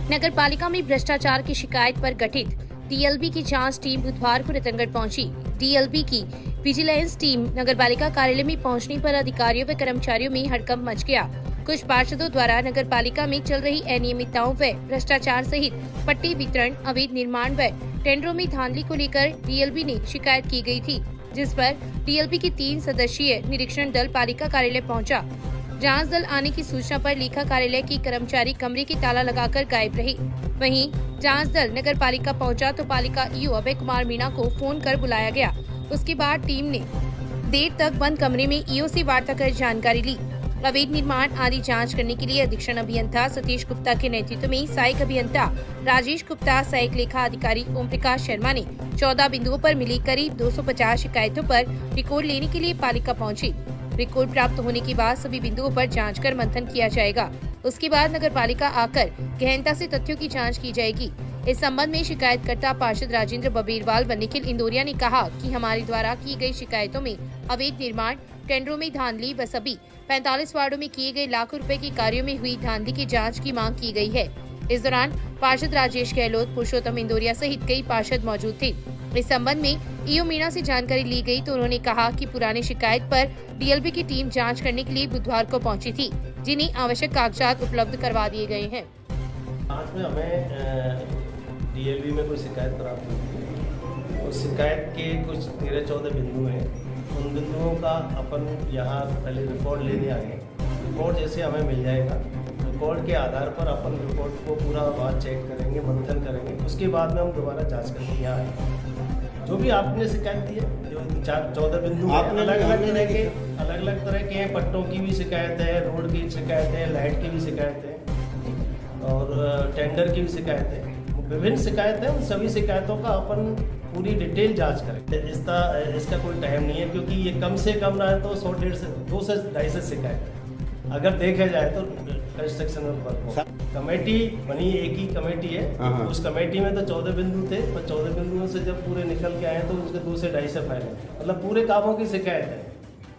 नगर पालिका में भ्रष्टाचार की शिकायत पर गठित डीएलबी की जांच टीम बुधवार को रतनगढ़ पहुंची। डीएलबी की विजिलेंस टीम नगर पालिका कार्यालय में पहुंचने पर अधिकारियों व कर्मचारियों में हड़कंप मच गया। कुछ पार्षदों द्वारा नगर पालिका में चल रही अनियमितताओं व भ्रष्टाचार सहित पट्टी वितरण, अवैध निर्माण व टेंडरों में धांधली को लेकर डीएलबी ने शिकायत की गई थी, जिस पर डीएलबी की 3 सदस्यीय निरीक्षण दल पालिका कार्यालय पहुंचा। जांच दल आने की सूचना पर लेखा कार्यालय की कर्मचारी कमरे की ताला लगाकर गायब रहे। वहीं जांच दल नगर पालिका पहुंचा तो पालिका ईओ अभय कुमार मीणा को फोन कर बुलाया गया। उसके बाद टीम ने देर तक बंद कमरे में ईओ से वार्ता कर जानकारी ली। अवैध निर्माण आदि जांच करने के लिए अधीक्षण अभियंता सतीश गुप्ता के नेतृत्व में सहायक अभियंता राजेश गुप्ता, सहायक लेखा अधिकारी ओम प्रकाश शर्मा ने 14 बिंदुओं पर मिली करीब 250 शिकायतों पर रिकॉर्ड लेने के लिए पालिका पहुंची। रिकॉर्ड प्राप्त होने के बाद सभी बिंदुओं पर जांच कर मंथन किया जाएगा। उसके बाद नगर पालिका आकर गहनता से तथ्यों की जांच की जाएगी। इस संबंध में शिकायतकर्ता पार्षद राजेंद्र बबीरवाल व निखिल इंदौरिया ने कहा कि हमारे द्वारा की गई शिकायतों में अवैध निर्माण, टेंडरों में धांधली व सभी 45 वार्डों में किए गए लाखों रुपए के कार्यों में हुई धांधली की जांच की मांग की गई है। इस दौरान पार्षद राजेश गहलोत, पुरुषोत्तम इंदौरिया सहित कई पार्षद मौजूद थे। इस संबंध में ईओ मीणा से जानकारी ली गई तो उन्होंने कहा कि पुरानी शिकायत पर डीएलबी की टीम जांच करने के लिए बुधवार को पहुंची थी, जिन्हें आवश्यक कागजात उपलब्ध करवा दिए गए हैं। आज में हमें डीएलबी में कोई शिकायत प्राप्त हुई थी। उस शिकायत के कुछ 13-14 बिंदु हैं। उन बिंदुओं का अपन यहाँ पहले रिकॉर्ड लेने आए। रिकॉर्ड जैसे हमें मिल जाएगा, रिकॉर्ड के आधार पर अपन रिकॉर्ड को पूरा बात चेक करेंगे, मंथन करेंगे। उसके बाद में हम दोबारा जांच करके यहाँ आएंगे। जो भी आपने शिकायत दी है, जो 14 बिंदु अलग अलग तरह के हैं। पट्टों की भी शिकायत है, रोड की शिकायत है, लाइट की भी शिकायत है और टेंडर की भी शिकायत है। विभिन्न शिकायत है। उन सभी शिकायतों का अपन पूरी डिटेल जांच करें। इसका कोई टाइम नहीं है, क्योंकि ये कम से कम रहा है तो 100-150 से 2 से 250 शिकायत है। अगर देखा जाए तो कंस्ट्रक्शन वर्क कमेटी बनी, एक ही कमेटी है। उस कमेटी में तो 14 बिंदु थे, पर 14 बिंदुओं से जब पूरे निकल के आए तो उसके 2 से 250 फाइल है। मतलब पूरे कामों की शिकायत है,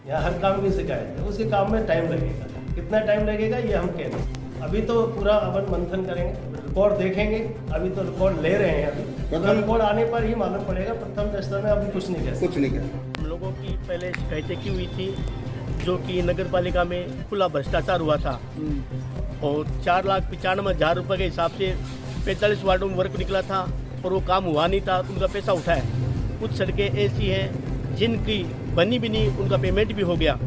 या हर काम की शिकायत है। उसके काम में टाइम लगेगा। कितना टाइम लगेगा ये हम कह दें। अभी तो पूरा अपन मंथन करेंगे, रिकॉर्ड देखेंगे। अभी तो रिकॉर्ड ले रहे हैं। अभी रिकॉर्ड आने पर ही मालूम पड़ेगा। प्रथम दस्ता में अभी कुछ नहीं कह। हम लोगों की पहले शिकायतें की हुई थी, जो कि नगर पालिका में खुला भ्रष्टाचार हुआ था और 4,95,000 रुपये के हिसाब से 45 वार्डों में वर्क निकला था और वो काम हुआ नहीं था। उनका पैसा उठा है। कुछ सड़कें ऐसी हैं जिनकी बनी भी नहीं, उनका पेमेंट भी हो गया।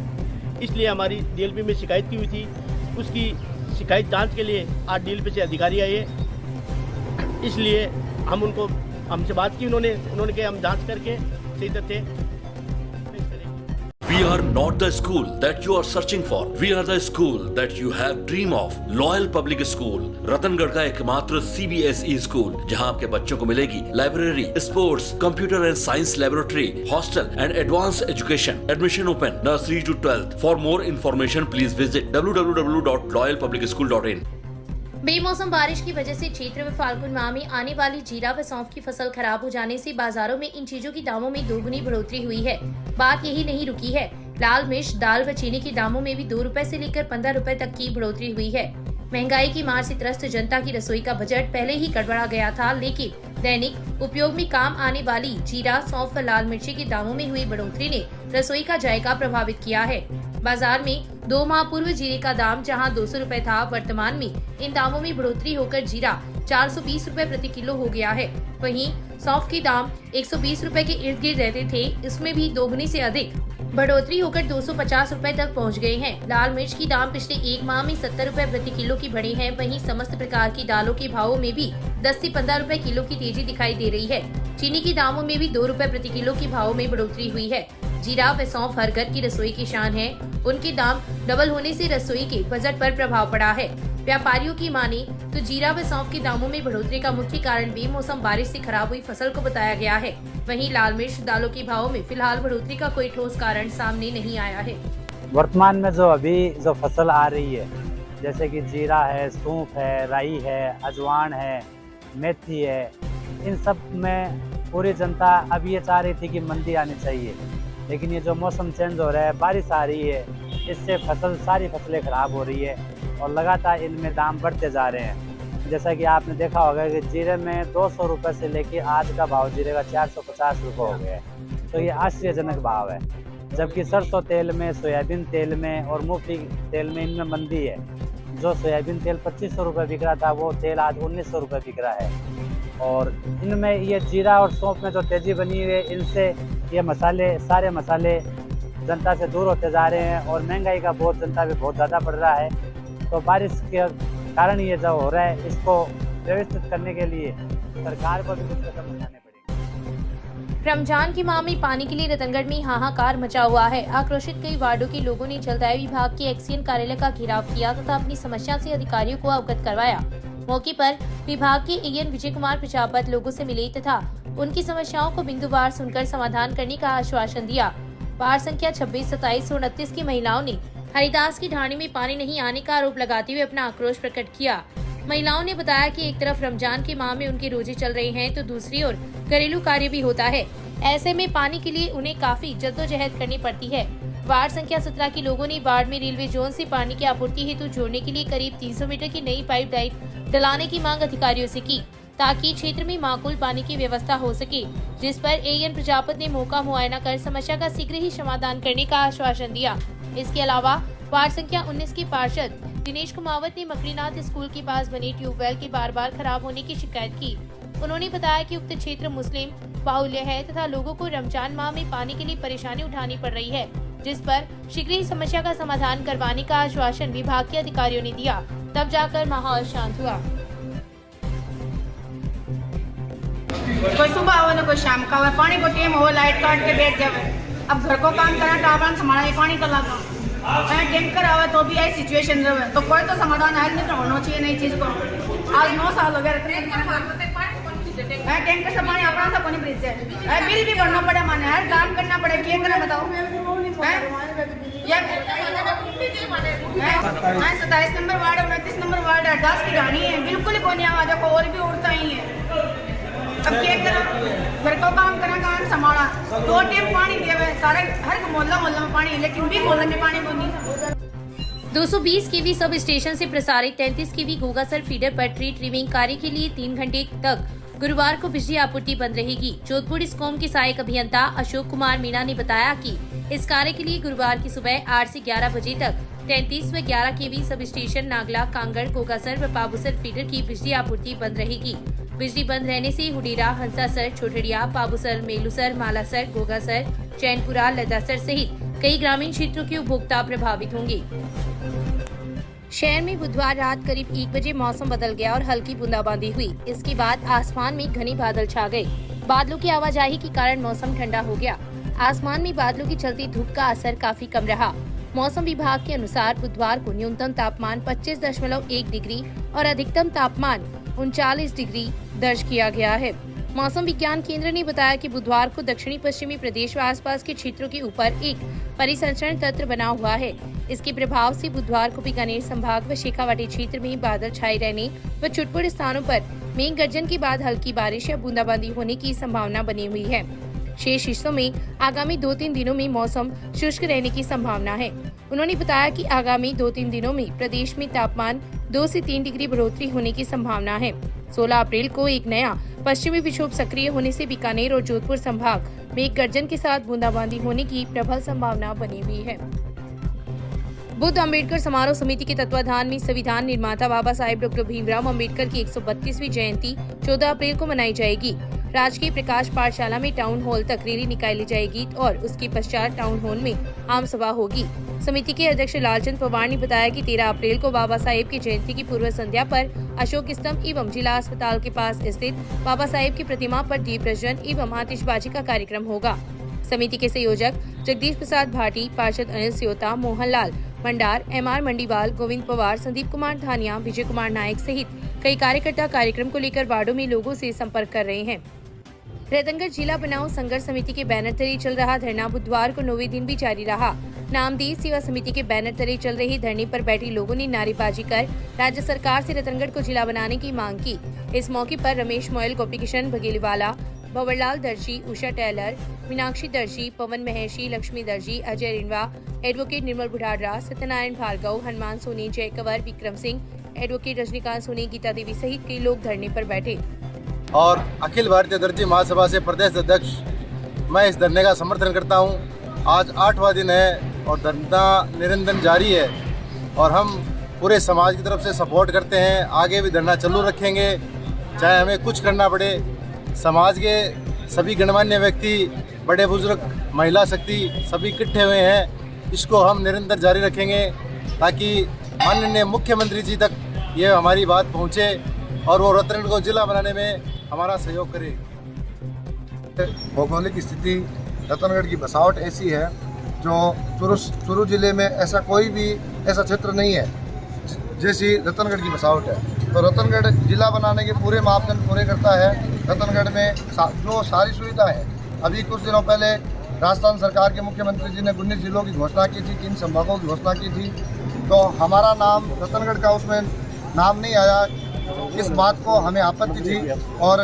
इसलिए हमारी डीएलपी में शिकायत की हुई थी। उसकी शिकायत जांच के लिए आज डीएलपी से अधिकारी आए, इसलिए हमसे बात की। उन्होंने कहा हम जांच करके सही तथ्य। We are not the school that you are searching for. We are the school that you have dream of. Loyal Public School, Ratangarh का एकमात्र CBSE स्कूल, जहां आपके बच्चों को मिलेगी library, sports, computer and science laboratory, hostel and advance education. Admission open nursery to 12th. For more information, please visit www.loyalpublicschool.in. बेमौसम बारिश की वजह से क्षेत्र में फाल्गुन माह में आने वाली जीरा व सौंफ की फसल खराब हो जाने से बाजारों में इन चीजों की दामों में दोगुनी बढ़ोतरी हुई है। बात यही नहीं रुकी है, लाल मिर्च, दाल व चीनी के दामों में भी 2 रुपए से लेकर 15 रुपए तक की बढ़ोतरी हुई है। महंगाई की मार से त्रस्त जनता की रसोई का बजट पहले ही गड़बड़ा गया था, लेकिन दैनिक उपयोग में काम आने वाली जीरा, सौंफ व लाल मिर्ची के दामों में हुई बढ़ोतरी ने रसोई का जायका प्रभावित किया है। बाजार में 2 माह पूर्व जीरे का दाम जहां 200 रुपए था, वर्तमान में इन दामों में बढ़ोतरी होकर जीरा 420 रुपए प्रति किलो हो गया है। वहीं सौंफ के दाम 120 रुपए के इर्द गिर्द रहते थे, इसमें भी दोगुनी से अधिक बढ़ोतरी होकर 250 रुपए तक पहुंच गए हैं। लाल मिर्च की दाम पिछले 1 माह में 70 रुपए प्रति किलो की बढ़े हैं। वहीं समस्त प्रकार की दालों के भावों में भी 10 से 15 रुपए किलो की तेजी दिखाई दे रही है। चीनी की दामों में भी 2 रुपए प्रति किलो की भावों में बढ़ोतरी हुई है। जीरा व सौंफ हर घर की रसोई की शान है। उनके दाम डबल होने से रसोई के बजट पर प्रभाव पड़ा है। व्यापारियों की माने तो जीरा व सौंफ के दामों में बढ़ोतरी का मुख्य कारण बेमौसम बारिश से खराब हुई फसल को बताया गया है। वहीं लाल मिर्च, दालों के भावों में फिलहाल बढ़ोतरी का कोई ठोस कारण सामने नहीं आया है। वर्तमान में जो फसल आ रही है, जैसे कि जीरा है, सौंफ है, राई है, अजवान है, मेथी है, इन सब में पूरी जनता अब ये चाह रही थी कि मंदी आनी चाहिए, लेकिन ये जो मौसम चेंज हो रहा है, बारिश आ रही है, इससे सारी फसलें खराब हो रही है और लगातार इनमें दाम बढ़ते जा रहे हैं। जैसा कि आपने देखा होगा कि जीरे में 200 रुपये से लेके आज का भाव जीरे का 450 रुपये हो गया है। तो ये आश्चर्यजनक भाव है। जबकि सरसों तेल में, सोयाबीन तेल में और मूंगफली तेल में इनमें मंदी है। जो सोयाबीन तेल 2500 रुपये बिक रहा था वो तेल आज 1900 रुपये बिक रहा है। और इनमें ये जीरा और सौंफ में जो तेज़ी बनी हुई है, इनसे ये मसाले, सारे मसाले जनता से दूर होते जा रहे हैं और महंगाई का बोझ जनता पे बहुत ज़्यादा पड़ रहा है। तो बारिश के कारण ये जो हो रहा है, इसको व्यवस्थित करने के लिए सरकार को भी कुछ कदम उठाने पड़ेंगे। रमजान की माह में पानी के लिए रतनगढ़ में हाहाकार मचा हुआ है। आक्रोशित कई वार्डों के लोगों ने जलदाय विभाग के एक्सीएन कार्यालय का घेराव किया तथा अपनी समस्या से अधिकारियों को अवगत करवाया। मौके पर विभाग के एएन विजय कुमार प्रजापत लोगों से मिले तथा उनकी समस्याओं को बिंदुवार सुनकर समाधान करने का आश्वासन दिया। वार्ड संख्या 26, 27 और 29 की महिलाओं ने हरिदास की ढाणी में पानी नहीं आने का आरोप लगाते हुए अपना आक्रोश प्रकट किया। महिलाओं ने बताया कि एक तरफ रमजान के माह में उनके रोजे चल रहे हैं तो दूसरी ओर घरेलू कार्य भी होता है। ऐसे में पानी के लिए उन्हें काफी जद्दोजहद करनी पड़ती है। वार्ड संख्या 17 के लोगों ने वार्ड में रेलवे जोन से पानी की आपूर्ति हेतु जोड़ने के लिए करीब 300 मीटर की नई पाइप लाइन डलाने की मांग अधिकारियों से की ताकि क्षेत्र में माकूल पानी की व्यवस्था हो सके, जिस पर एएन प्रजापत ने मौका मुआयना कर समस्या का शीघ्र ही समाधान करने का आश्वासन दिया। इसके अलावा वार्ड संख्या 19 के पार्षद दिनेश कुमावत ने मकड़ीनाथ स्कूल के पास बने ट्यूबवेल के बार खराब होने की शिकायत की। उन्होंने बताया कि उक्त क्षेत्र मुस्लिम बाहुल्य है तथा लोगों को रमजान माह में पानी के लिए परेशानी उठानी पड़ रही है, जिस पर शीघ्र ही समस्या का समाधान करवाने का आश्वासन विभाग के अधिकारियों ने दिया। तब जाकर माहौल शांत हुआ। कोई सुबह हो ना कोई शाम का हो, पानी को टेम हो, लाइट काट के बैठ जावे। अब घर को काम करा, टावरन संभाला, पानी का लगा टैंकर आवे तो भी ऐसी सिचुएशन रहे। तो कोई तो समाधान है नहीं, तो होना चाहिए नई चीज को। आज 9 साल हो गए टैंकर से पानी अपना सा कोनी ब्रिज है, बिल भी भरना पड़े, माने हर काम करना पड़े। क्या करें बताओ? 27 number ward, 29 number ward, Hardas की ढाणी है, बिल्कुल ही कोनी आवाज को और भी उड़ता ही है। अब क्या करा, घर को काम करा, काम संभाला, 2 टाइम पानी देवे सारे, हर मोहल्ला में पानी, लेकिन भी मोहल्ले में पानी को नहीं। 220 केवी सब स्टेशन से प्रसारित 33 केवी गोगासर फीडर पर ट्री ट्रिमिंग कार्य के लिए 3 घंटे तक गुरुवार को बिजली आपूर्ति बंद रहेगी। जोधपुर स्कॉम के सहायक अभियंता अशोक कुमार मीणा ने बताया कि इस कार्य के लिए गुरुवार की सुबह 8 से 11 बजे तक 33 व 11 केवी सब स्टेशन नागला, कांगड़, गोगासर व पाबूसर फीडर की बिजली आपूर्ति बंद रहेगी। बिजली बंद रहने से हुडीरा, हंसासर, छोटड़िया, पाबूसर, मेलूसर, मालासर, गोगासर, चैनपुरा, लदासर सहित कई ग्रामीण क्षेत्रों के उपभोक्ता प्रभावित होंगे। शहर में बुधवार रात करीब 1 बजे मौसम बदल गया और हल्की बूंदाबांदी हुई। इसके बाद आसमान में घने बादल छा गए। बादलों की आवाजाही के कारण मौसम ठंडा हो गया। आसमान में बादलों के चलते धूप का असर काफी कम रहा। मौसम विभाग के अनुसार बुधवार को न्यूनतम तापमान 25.1 डिग्री और अधिकतम तापमान 39 डिग्री दर्ज किया गया है। मौसम विज्ञान केंद्र ने बताया कि बुधवार को दक्षिणी पश्चिमी प्रदेश व आसपास के क्षेत्रों के ऊपर एक परिसंचरण तंत्र बना हुआ है। इसके प्रभाव से बुधवार को बीकानेर संभाग व शेखावाटी क्षेत्र में बादल छाए रहने व छुटपुट स्थानों पर मेघ गर्जन के बाद हल्की बारिश या बूंदाबांदी होने की संभावना बनी हुई है। शेष हिस्सों में आगामी 2-3 दिनों में मौसम शुष्क रहने की संभावना है। उन्होंने बताया कि आगामी 2-3 दिनों में प्रदेश में तापमान 2 से 3 डिग्री बढ़ोतरी होने की संभावना है। 16 अप्रैल को एक नया पश्चिमी विक्षोभ सक्रिय होने से बीकानेर और जोधपुर संभाग में गर्जन के साथ बूंदाबांदी होने की प्रबल संभावना बनी हुई है। बुद्ध अम्बेडकर समारोह समिति के तत्वाधान में संविधान निर्माता बाबा साहेब डॉक्टर भीमराव अम्बेडकर की 132वीं जयंती 14 अप्रैल को मनाई जाएगी। राजकीय प्रकाश पाठशाला में टाउन हॉल तक रैली निकाली जाएगी और उसके पश्चात टाउन हॉल में आम सभा होगी। समिति के अध्यक्ष लालचंद पवार ने बताया कि 13 अप्रैल को बाबा साहेब की जयंती की पूर्व संध्या पर अशोक स्तंभ एवं जिला अस्पताल के पास स्थित बाबा साहेब की प्रतिमा पर दीप प्रज्वलन एवं आतिशबाजी का कार्यक्रम होगा। समिति के संयोजक जगदीश प्रसाद भाटी, पार्षद अनिल सियोता, मोहनलाल मंडार, MR मंडीवाल, गोविंद पवार, संदीप कुमार धानिया, विजय कुमार नायक सहित कई कार्यकर्ता कार्यक्रम को लेकर वार्डों में लोगों से संपर्क कर रहे हैं। रतनगढ़ जिला बनाओ संघर्ष समिति के बैनर तले चल रहा धरना बुधवार को 9वें दिन भी जारी रहा। नामदेव सेवा समिति के बैनर तले चल रही धरने पर बैठे लोगों ने नारेबाजी कर राज्य सरकार से रतनगढ़ को जिला बनाने की मांग की। इस मौके पर रमेश मोयल, गोपी किशन बघेलीवाला, भंवरलाल दर्जी, उषा टेलर, मीनाक्षी दर्जी, पवन महेशी, लक्ष्मी दर्जी, अजय रिनवा, एडवोकेट निर्मल बुढ़ाडरा, सत्यनारायण भार्गव, हनुमान सोनी, जय कंवर, विक्रम सिंह, एडवोकेट रजनीकांत सोनी, गीता देवी सहित कई लोग धरने पर बैठे। और अखिल भारतीय दर्जी महासभा से प्रदेश अध्यक्ष मैं इस धरने का समर्थन करता हूं। आज 8वां दिन है और धरना निरंतर जारी है और हम पूरे समाज की तरफ से सपोर्ट करते हैं। आगे भी धरना चालू रखेंगे, चाहे हमें कुछ करना पड़े। समाज के सभी गणमान्य व्यक्ति, बड़े बुजुर्ग, महिला शक्ति सभी इकट्ठे हुए हैं। इसको हम निरंतर जारी रखेंगे ताकि माननीय मुख्यमंत्री जी तक ये हमारी बात पहुँचे और वो रतनगढ़ को जिला बनाने में हमारा सहयोग करे। भौगोलिक स्थिति रतनगढ़ की बसावट ऐसी है जो चूरू जिले में ऐसा कोई भी ऐसा क्षेत्र नहीं है जैसी रतनगढ़ की बसावट है। तो रतनगढ़ जिला बनाने के पूरे मापदंड पूरे करता है। रतनगढ़ में जो सारी सुविधा है, अभी कुछ दिनों पहले राजस्थान सरकार के मुख्यमंत्री जी ने 19 जिलों की घोषणा की थी, 3 संभागों की घोषणा की थी। तो हमारा नाम रतनगढ़ का उसमें नाम नहीं आया, इस बात को हमें आपत्ति थी और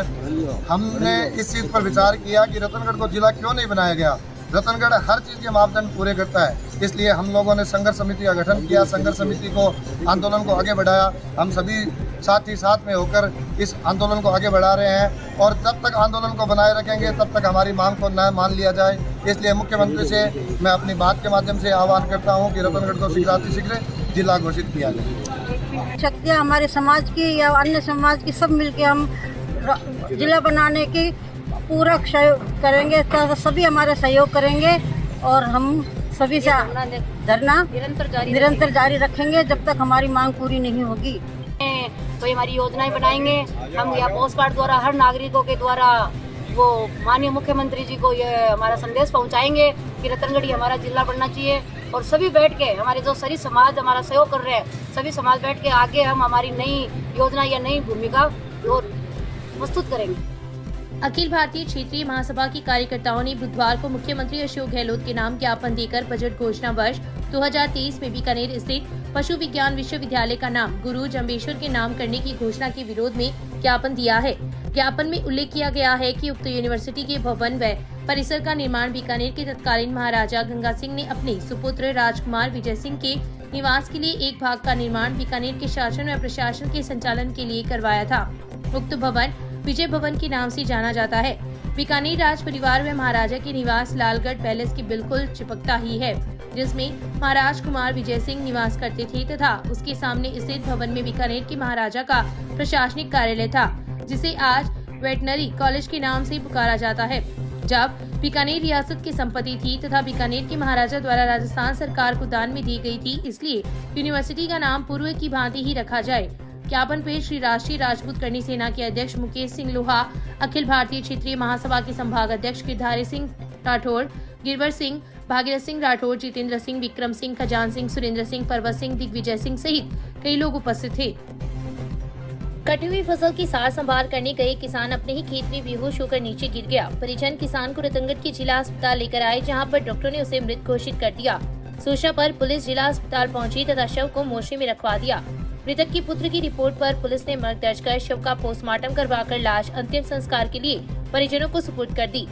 हमने इस चीज़ पर विचार किया कि रतनगढ़ को जिला क्यों नहीं बनाया गया। रतनगढ़ हर चीज़ के मापदंड पूरे करता है, इसलिए हम लोगों ने संघर्ष समिति का गठन किया। संघर्ष समिति को आंदोलन को आगे बढ़ाया। हम सभी साथी साथ में होकर इस आंदोलन को आगे बढ़ा रहे हैं और जब तक आंदोलन को बनाए रखेंगे तब तक हमारी मांग को न मान लिया जाए। इसलिए मुख्यमंत्री से मैं अपनी बात के माध्यम से आह्वान करता हूँ कि रतनगढ़ को शीघ्र जिला घोषित किया जाए। शक्तियाँ हमारे समाज की या अन्य समाज की सब मिलके हम जिला बनाने की पूरा सहयोग करेंगे, तो सभी हमारा सहयोग करेंगे और हम सभी से धरना निरंतर जारी रखेंगे जब तक हमारी मांग पूरी नहीं होगी। तो हमारी योजनाएं बनाएंगे हम, या पोस्ट कार्ड द्वारा हर नागरिकों के द्वारा वो माननीय मुख्यमंत्री जी को ये हमारा संदेश पहुंचाएंगे कि रतनगढ़ हमारा जिला बनना चाहिए। और सभी बैठ के हमारे जो सभी समाज हमारा सहयोग कर रहे हैं, सभी समाज बैठ के आगे हम हमारी नई योजना या नई भूमिका और प्रस्तुत करेंगे। अखिल भारतीय क्षेत्रीय महासभा की कार्यकर्ताओं ने बुधवार को मुख्यमंत्री अशोक गहलोत के नाम ज्ञापन देकर बजट घोषणा वर्ष 2023 में बीकानेर स्थित पशु विज्ञान विश्वविद्यालय का नाम गुरु जम्बेश्वर के नाम करने की घोषणा के विरोध में ज्ञापन दिया है। ज्ञापन में उल्लेख किया गया है कि उक्त यूनिवर्सिटी के भवन व परिसर का निर्माण बीकानेर के तत्कालीन महाराजा गंगा सिंह ने अपने सुपुत्र राजकुमार विजय सिंह के निवास के लिए एक भाग का निर्माण बीकानेर के शासन व प्रशासन के संचालन के लिए करवाया था। उक्त भवन विजय भवन के नाम से जाना जाता है। बीकानेर राज परिवार व महाराजा के निवास लालगढ़ पैलेस की बिल्कुल चिपकता ही है, जिसमें महाराज कुमार विजय सिंह निवास करते थे तथा उसके सामने स्थित भवन में बीकानेर के महाराजा का प्रशासनिक कार्यालय था, जिसे आज वेटनरी कॉलेज के नाम से पुकारा जाता है। जब बीकानेर रियासत की संपत्ति थी तथा बीकानेर के महाराजा द्वारा राजस्थान सरकार को दान में दी गई थी, इसलिए यूनिवर्सिटी का नाम पूर्व की भांति ही रखा जाए। ज्ञापन पेश श्री राष्ट्रीय राजपूत करनी सेना के अध्यक्ष मुकेश सिंह लोहा, अखिल भारतीय क्षेत्रीय महासभा के संभाग अध्यक्ष गिरधारी सिंह राठौर, गिरवर सिंह, भागीरथ सिंह राठौर, जितेंद्र सिंह, विक्रम सिंह, खजान सिंह, सुरेंद्र सिंह, पर्वत सिंह, दिग्विजय सिंह सहित कई लोग उपस्थित थे। कटी हुई फसल की सार संभाल करने गए किसान अपने ही खेत में बेहोश होकर नीचे गिर गया। परिजन किसान को रतनगढ़ के जिला अस्पताल लेकर आए, जहां पर डॉक्टर ने उसे मृत घोषित कर दिया। सूचना पर पुलिस जिला अस्पताल पहुंची तथा शव को मोर्चे में रखवा दिया। मृतक की पुत्र की रिपोर्ट पर पुलिस ने मर्ग दर्ज कर शव का पोस्टमार्टम करवाकर लाश अंतिम संस्कार के लिए परिजनों को सुपुर्द कर दी।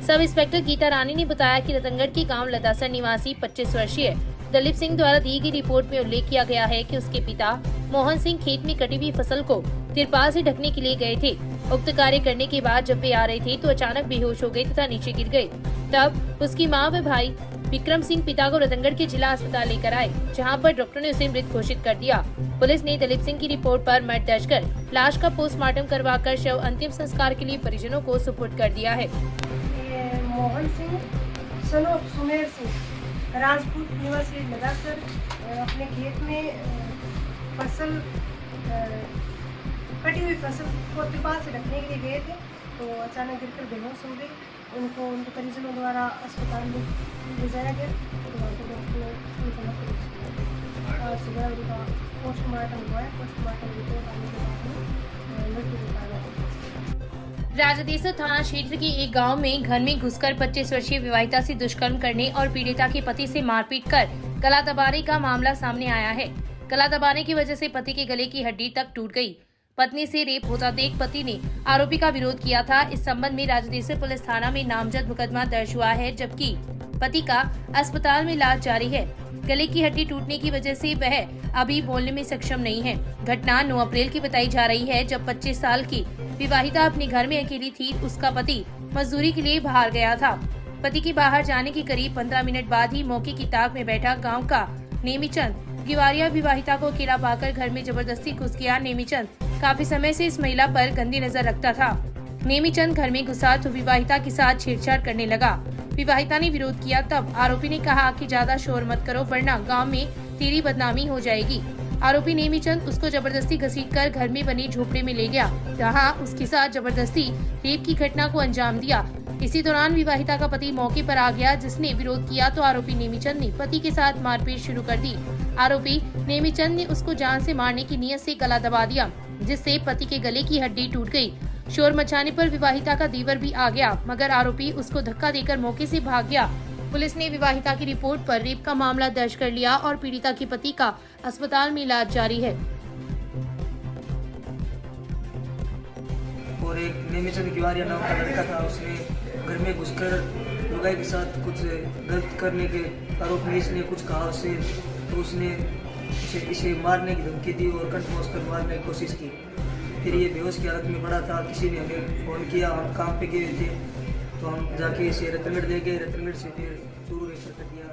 सब इंस्पेक्टर गीता रानी ने बताया कि रतनगढ़ के गांव लदासर निवासी 25 वर्षीय दलीप सिंह द्वारा दी गई रिपोर्ट में उल्लेख किया गया है कि उसके पिता मोहन सिंह खेत में कटी हुई फसल को तिरपाल से ढकने के लिए गए थे। उक्त कार्य करने के बाद जब वे आ रहे थे तो अचानक बेहोश हो गए तथा नीचे गिर गए। तब उसकी मां व भाई विक्रम सिंह पिता को रतनगढ़ के जिला अस्पताल लेकर आए, जहां पर डॉक्टर ने उसे मृत घोषित कर दिया। पुलिस ने दलीप सिंह की रिपोर्ट पर मर्ग दर्ज कर लाश का पोस्टमार्टम करवाकर शव अंतिम संस्कार के लिए परिजनों को सुपुर्द कर दिया है। मोहन सिंह सनो सुमेर सिंह राजपूत निवासी लगाकर अपने खेत में फसल कटी हुई फसल को तिरपाल से ढकने के लिए गए थे, तो अचानक गिरकर बेहोश हो गई। उनको उनके परिजनों द्वारा अस्पताल में ले जाया गया, तो वहाँ पर डॉक्टर ने उनको सुबह उनका पोस्टमार्टम हुआ है। पोस्टमार्टम रिपोर्ट आने के बाद मृत्यु बताया। राजादेसर थाना क्षेत्र के एक गांव में घर में घुसकर 25 वर्षीय विवाहिता से दुष्कर्म करने और पीड़िता के पति से मारपीट कर गला दबाने का मामला सामने आया है। गला दबाने की वजह से पति के गले की हड्डी तक टूट गई। पत्नी से रेप होता देख पति ने आरोपी का विरोध किया था। इस संबंध में राजादेसर पुलिस थाना में नामजद मुकदमा दर्ज हुआ है, जबकि पति का अस्पताल में इलाज जारी है। गले की हड्डी टूटने की वजह से वह अभी बोलने में सक्षम नहीं है। घटना 9 अप्रैल की बताई जा रही है, जब 25 साल की विवाहिता अपने घर में अकेली थी। उसका पति मजदूरी के लिए बाहर गया था। पति के बाहर जाने के करीब 15 मिनट बाद ही मौके की ताक में बैठा गाँव का नेमीचंद गिवारिया विवाहिता को अकेला पाकर घर में जबरदस्ती घुस गया। नेमीचंद काफी समय से इस महिला पर गंदी नजर रखता था। नेमीचंद घर में घुसा तो विवाहिता के साथ छेड़छाड़ करने लगा। विवाहिता ने विरोध किया, तब आरोपी ने कहा कि ज्यादा शोर मत करो वरना गांव में तेरी बदनामी हो जाएगी। आरोपी नेमीचंद उसको जबरदस्ती घसीटकर घर में बनी झोपड़ी में ले गया, जहां उसके साथ जबरदस्ती रेप की घटना को अंजाम दिया। इसी दौरान विवाहिता का पति मौके पर आ गया, जिसने विरोध किया तो आरोपी नेमीचंद ने पति के साथ मारपीट शुरू कर दी। आरोपी नेमीचंद ने उसको जान से मारने की नीयत से गला दबा दिया, जिससे पति के गले की हड्डी टूट गई। शोर मचाने पर विवाहिता का देवर भी आ गया, मगर आरोपी उसको धक्का देकर मौके से भाग गया। पुलिस ने विवाहिता की रिपोर्ट पर रेप का मामला दर्ज कर लिया और पीड़िता के पति का अस्पताल में इलाज जारी है। और एक नेमीचंद गिवारिया नाम का लड़का था, उसने घर में घुसकर लुगाई के साथ कुछ गलत करने के आरोप में इसने कुछ कहा उससे, तो उसने इसे मारने की धमकी दी और कंठमोच कर मारने की कोशिश की। फिर ये बेहोश की हालत में पड़ा था। किसी ने हमें फ़ोन किया, हम काम पे गए थे, तो हम जाके इसे रतनगढ़ ले गए। रतनगढ़ से फिर चूरू रेफर कर दिया।